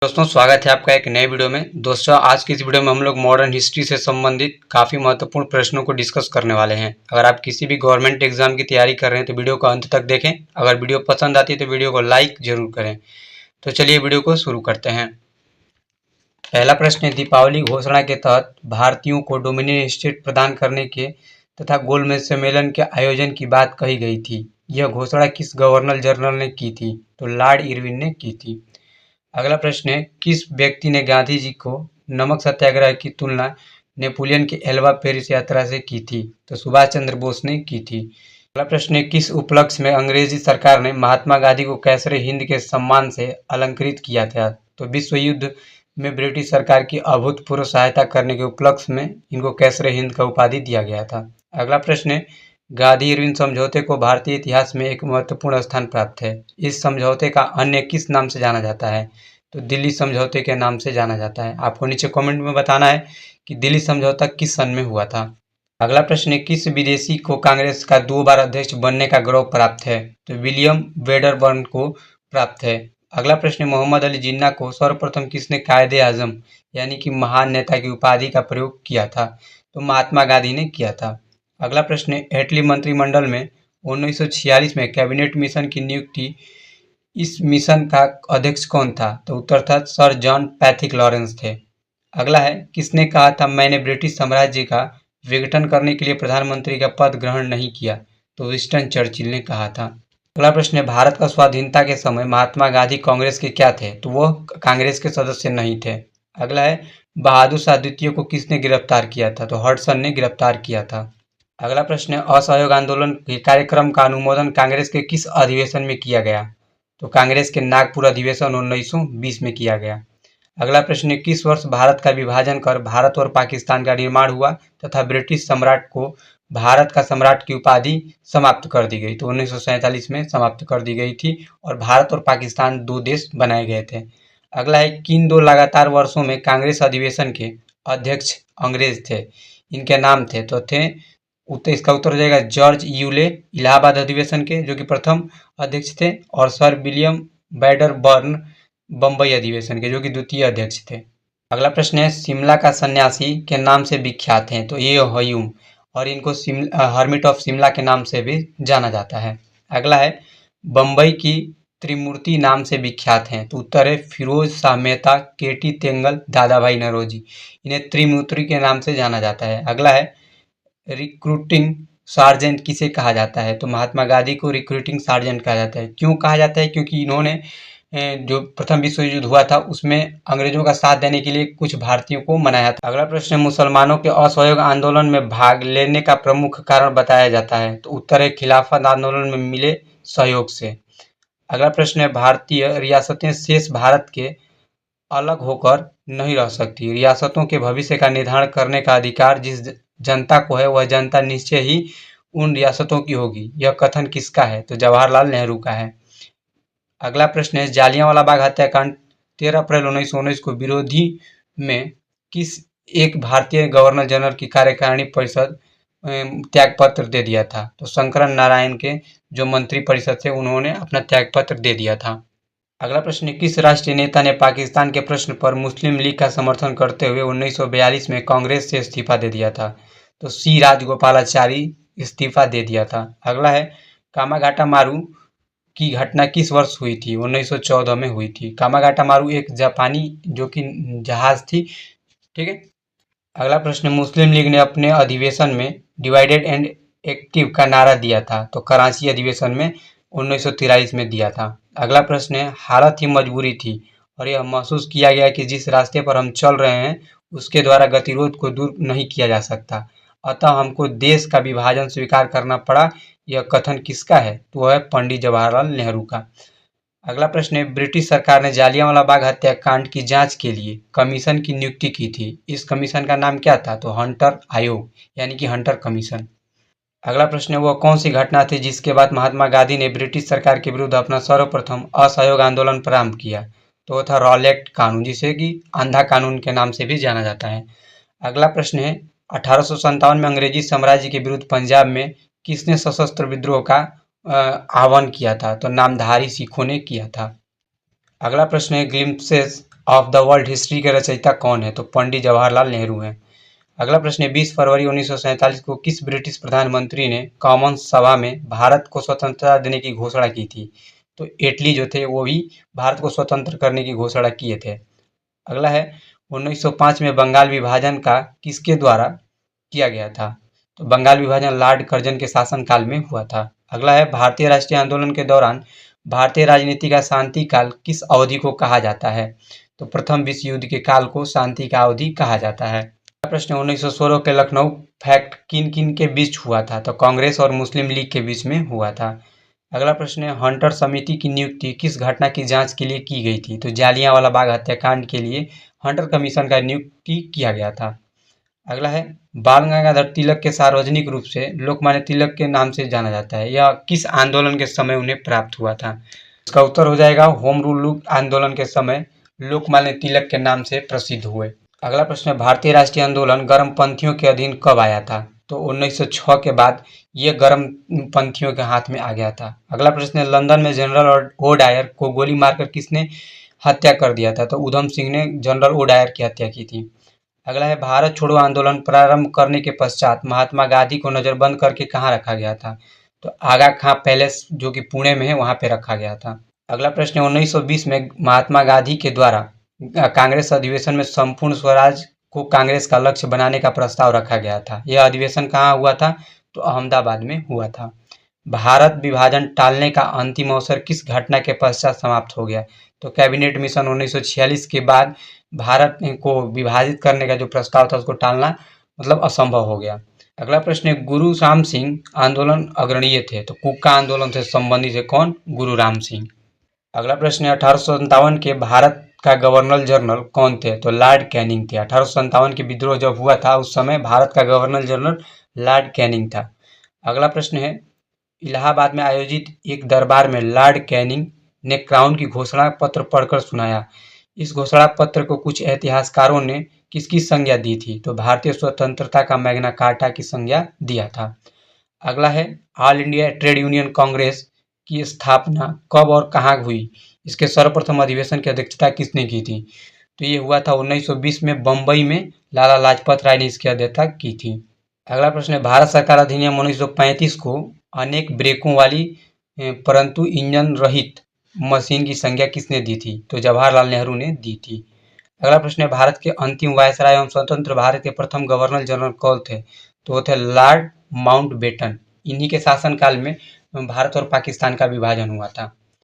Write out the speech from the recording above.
दोस्तों स्वागत है आपका एक नए वीडियो में। दोस्तों आज की इस वीडियो में हम लोग मॉडर्न हिस्ट्री से संबंधित काफ़ी महत्वपूर्ण प्रश्नों को डिस्कस करने वाले हैं। अगर आप किसी भी गवर्नमेंट एग्जाम की तैयारी कर रहे हैं तो वीडियो को अंत तक देखें। अगर वीडियो पसंद आती है तो वीडियो को लाइक जरूर करें। तो चलिए वीडियो को शुरू करते हैं। पहला प्रश्न है, दीपावली घोषणा के तहत भारतीयों को डोमिनियन स्टेट प्रदान करने के तथा गोलमेज सम्मेलन के आयोजन की बात कही गई थी। यह घोषणा किस गवर्नर जनरल ने की थी? तो लॉर्ड इरविन ने की थी। अगला प्रश्न है, किस व्यक्ति ने गांधी जी को नमक सत्याग्रह की तुलना नेपोलियन की एल्वा पेरिस यात्रा से की थी? तो सुभाष चंद्र बोस ने की थी। अगला प्रश्न है, किस उपलक्ष्य में अंग्रेजी सरकार ने महात्मा गांधी को कैसरे हिंद के सम्मान से अलंकृत किया था? तो विश्व युद्ध में ब्रिटिश सरकार की अभूतपूर्व सहायता करने के उपलक्ष्य में इनको कैसरे हिंद का उपाधि दिया गया था। अगला प्रश्न है, गांधी इरविन समझौते को भारतीय इतिहास में एक महत्वपूर्ण स्थान प्राप्त है। इस समझौते का अन्य किस नाम से जाना जाता है? तो दिल्ली समझौते के नाम से जाना जाता है। आपको नीचे कमेंट में बताना है कि दिल्ली समझौता किस सन में हुआ था। अगला प्रश्न है, किस विदेशी को कांग्रेस का 2 बार अध्यक्ष बनने का गौरव प्राप्त है? तो विलियम वेडरबर्न को प्राप्त है। अगला प्रश्न है, मोहम्मद अली जिन्ना को सर्वप्रथम किसने कायदे आजम यानी कि महान नेता की उपाधि का प्रयोग किया था? तो महात्मा गांधी ने किया था। अगला प्रश्न है, हेटली मंत्रिमंडल में 1946 में कैबिनेट मिशन की नियुक्ति इस मिशन का अध्यक्ष कौन था? तो उत्तर था सर जॉन पैथिक लॉरेंस थे। अगला है, किसने कहा था मैंने ब्रिटिश साम्राज्य का विघटन करने के लिए प्रधानमंत्री का पद ग्रहण नहीं किया? तो विंस्टन चर्चिल ने कहा था। अगला प्रश्न है, भारत का स्वाधीनता के समय महात्मा गांधी कांग्रेस के क्या थे? तो वह कांग्रेस के सदस्य नहीं थे। अगला है, बहादुर शाह द्वितीय को किसने गिरफ्तार किया था? तो हडसन ने गिरफ्तार किया था। अगला प्रश्न है, असहयोग आंदोलन के कार्यक्रम का अनुमोदन कांग्रेस के किस अधिवेशन में किया गया? तो कांग्रेस के नागपुर अधिवेशन 1920 में किया गया। अगला प्रश्न है, किस वर्ष भारत का विभाजन कर भारत और पाकिस्तान का निर्माण हुआ तथा ब्रिटिश सम्राट को भारत का सम्राट की उपाधि समाप्त कर दी गई? तो 1947 में समाप्त कर दी गई थी और भारत और पाकिस्तान 2 देश बनाए गए थे। अगला है, किन 2 लगातार वर्षों में कांग्रेस अधिवेशन के अध्यक्ष अंग्रेज थे? इनके नाम थे इसका उत्तर हो जाएगा जॉर्ज यूले इलाहाबाद अधिवेशन के, जो कि प्रथम अध्यक्ष थे, और सर विलियम बैडरबर्न बम्बई अधिवेशन के, जो कि द्वितीय अध्यक्ष थे। अगला प्रश्न है, शिमला का सन्यासी के नाम से विख्यात हैं? तो ये हयूम, और इनको हर्मिट ऑफ शिमला के नाम से भी जाना जाता है। अगला है, बम्बई की त्रिमूर्ति नाम से विख्यात हैं? तो उत्तर है फिरोज शाह मेहता, केटी तेंगल, दादा भाई नौरोजी। इन्हें त्रिमूर्ति के नाम से जाना जाता है। अगला है, रिक्रूटिंग सार्जेंट किसे कहा जाता है? तो महात्मा गांधी को रिक्रूटिंग सार्जेंट कहा जाता है। क्यों कहा जाता है? क्योंकि इन्होंने जो प्रथम विश्व युद्ध हुआ था उसमें अंग्रेजों का साथ देने के लिए कुछ भारतीयों को मनाया था। अगला प्रश्न है, मुसलमानों के असहयोग आंदोलन में भाग लेने का प्रमुख कारण बताया जाता है? तो उत्तर है खिलाफत आंदोलन में मिले सहयोग से। अगला प्रश्न है, भारतीय रियासतें शेष भारत के अलग होकर नहीं रह सकती। रियासतों के भविष्य का निर्धारण करने का अधिकार जिस जनता को है वह जनता निश्चय ही उन रियासतों की होगी। यह कथन किसका है? तो जवाहरलाल नेहरू का है। अगला प्रश्न है, जालियांवाला बाग हत्याकांड 13 अप्रैल 1919 को विरोधी में किस एक भारतीय गवर्नर जनरल की कार्यकारिणी परिषद त्यागपत्र दे दिया था? तो शंकरन नारायण के जो मंत्री परिषद थे उन्होंने अपना त्यागपत्र दे दिया था। अगला प्रश्न है, किस राष्ट्रीय नेता ने पाकिस्तान के प्रश्न पर मुस्लिम लीग का समर्थन करते हुए 1942 में कांग्रेस से इस्तीफा दे दिया था? तो सी राजगोपालाचारी इस्तीफा दे दिया था। अगला है, कामाघाटा मारू की घटना किस वर्ष हुई थी? 1914 में हुई थी। कामाघाटा मारू एक जापानी जो कि जहाज थी। ठीक है। अगला प्रश्न, मुस्लिम लीग ने अपने अधिवेशन में डिवाइडेड एंड एक्टिव का नारा दिया था? तो कराची अधिवेशन में 1943 में दिया था। अगला प्रश्न है, हालत ही मजबूरी थी और यह महसूस किया गया कि जिस रास्ते पर हम चल रहे हैं उसके द्वारा गतिरोध को दूर नहीं किया जा सकता, अतः हमको देश का विभाजन स्वीकार करना पड़ा। यह कथन किसका है? तो वह है पंडित जवाहरलाल नेहरू का। अगला प्रश्न है, ब्रिटिश सरकार ने जालियांवाला बाग हत्याकांड की जांच के लिए कमीशन की नियुक्ति की थी। इस कमीशन का नाम क्या था? तो हंटर आयोग यानी कि हंटर कमीशन। अगला प्रश्न है, वह कौन सी घटना थी जिसके बाद महात्मा गांधी ने ब्रिटिश सरकार के विरुद्ध अपना सर्वप्रथम असहयोग आंदोलन प्रारंभ किया? तो वह था रॉलेट कानून, जिसे कि अंधा कानून के नाम से भी जाना जाता है। अगला प्रश्न है, 1857 में अंग्रेजी साम्राज्य के विरुद्ध पंजाब में किसने सशस्त्र विद्रोह का आह्वान किया था? तो नामधारी सिखों ने किया था। अगला प्रश्न है, glimpses of the world history के रचयिता कौन है? तो पंडित जवाहरलाल नेहरू हैं। अगला प्रश्न है 20 फरवरी 1947 को किस ब्रिटिश प्रधानमंत्री ने कॉमन सभा में भारत को स्वतंत्रता देने की घोषणा की थी? तो एटली जो थे वो भी भारत को स्वतंत्र करने की घोषणा किए थे। अगला है 1905 में बंगाल विभाजन का किसके द्वारा किया गया था? तो बंगाल विभाजन लॉर्ड कर्जन के शासनकाल में हुआ था। अगला है भारतीय राष्ट्रीय आंदोलन के दौरान भारतीय राजनीति का शांति काल किस अवधि को कहा जाता है? तो प्रथम विश्व युद्ध के काल को शांति का अवधि कहा जाता है। प्रश्न 1916 के लखनऊ फैक्ट किन किन के बीच हुआ था? तो कांग्रेस और मुस्लिम लीग के बीच में हुआ था। अगला प्रश्न है हंटर समिति की नियुक्ति किस घटना की जांच के लिए की गई थी? तो जालियांवाला बाग हत्याकांड के लिए हंटर कमीशन का नियुक्ति किया गया था। अगला है बाल गंगाधर तिलक के सार्वजनिक रूप से लोकमान्य तिलक के नाम से जाना जाता है, यह किस आंदोलन के समय उन्हें प्राप्त हुआ था? इसका उत्तर हो जाएगा होम रूल आंदोलन के समय लोकमान्य तिलक के नाम से प्रसिद्ध हुए। अगला प्रश्न है भारतीय राष्ट्रीय आंदोलन गर्मपंथियों के अधीन कब आया था? तो 1906 के बाद ये गर्मपंथियों के हाथ में आ गया था। अगला प्रश्न है लंदन में जनरल ओडायर को गोली मारकर किसने हत्या कर दिया था? तो उधम सिंह ने जनरल ओडायर की हत्या की थी। अगला है भारत छोड़ो आंदोलन प्रारंभ करने के पश्चात महात्मा गांधी को नजरबंद करके कहाँ रखा गया था? तो आगा खां पैलेस जो कि पुणे में है वहां पे रखा गया था। अगला प्रश्न है 1920 में महात्मा गांधी के द्वारा कांग्रेस अधिवेशन में संपूर्ण स्वराज को कांग्रेस का लक्ष्य बनाने का प्रस्ताव रखा गया था। यह अधिवेशन कहाँ हुआ था? तो अहमदाबाद में हुआ था। भारत विभाजन टालने का अंतिम अवसर किस घटना के पश्चात समाप्त हो गया? तो कैबिनेट मिशन 1946 के बाद भारत को विभाजित करने का जो प्रस्ताव था उसको टालना मतलब असंभव हो गया। अगला प्रश्न है गुरु राम सिंह आंदोलन अग्रणीय थे, तो कुक्का आंदोलन से संबंधित है कौन? गुरु राम सिंह। अगला प्रश्न है 1857 के भारत का गवर्नर जनरल कौन थे? तो लॉर्ड कैनिंग थे। 1857 के विद्रोह जब हुआ था उस समय भारत का गवर्नर जनरल लॉर्ड कैनिंग था। अगला प्रश्न है इलाहाबाद में आयोजित एक दरबार में लॉर्ड कैनिंग ने क्राउन की घोषणा पत्र पढ़कर सुनाया। इस घोषणा पत्र को कुछ इतिहासकारों ने किसकी संज्ञा दी थी? तो भारतीय स्वतंत्रता का मैग्ना कार्टा की संज्ञा दिया था। अगला है all India trade union Congress की स्थापना कब और कहाँ हुई? इसके सर्वप्रथम अधिवेशन की अध्यक्षता किसने की थी? तो ये हुआ था 1920 में बम्बई में लाला लाजपत राय ने इसकी अध्यक्षता की थी। अगला प्रश्न है भारत सरकार अधिनियम 1935 को अनेक ब्रेकों वाली परंतु इंजन रहित मशीन की संज्ञा किसने दी थी? तो जवाहरलाल नेहरू ने दी थी। अगला प्रश्न है भारत के अंतिम वायसराय एवं स्वतंत्र भारत के प्रथम गवर्नर जनरल कौन थे? तो वो थे लॉर्ड माउंटबेटन। इन्हीं के शासनकाल में भारत और पाकिस्तान का विभाजन हुआ था।